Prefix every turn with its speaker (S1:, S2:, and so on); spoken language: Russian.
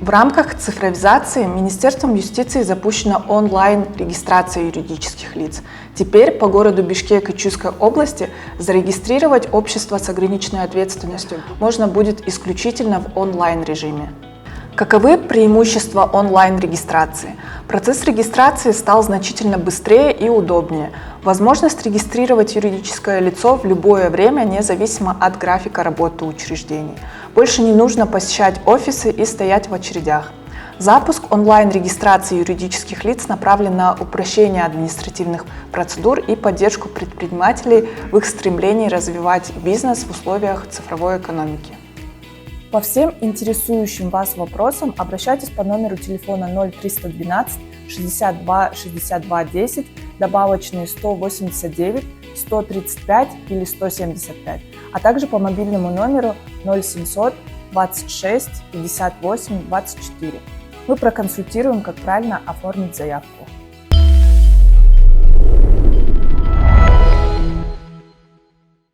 S1: В рамках цифровизации Министерством юстиции запущена онлайн-регистрация юридических лиц. Теперь по городу Бишкек и Чуйской области зарегистрировать общество с ограниченной ответственностью можно будет исключительно в онлайн-режиме. Каковы преимущества онлайн-регистрации? Процесс регистрации стал значительно быстрее и удобнее. Возможность регистрировать юридическое лицо в любое время, независимо от графика работы учреждений. Больше не нужно посещать офисы и стоять в очередях. Запуск онлайн-регистрации юридических лиц направлен на упрощение административных процедур и поддержку предпринимателей в их стремлении развивать бизнес в условиях цифровой экономики.
S2: По всем интересующим вас вопросам обращайтесь по номеру телефона 0312 62 62 10, добавочные 189 135 или 175, а также по мобильному номеру 0700 26 58 24. Мы проконсультируем, как правильно оформить заявку.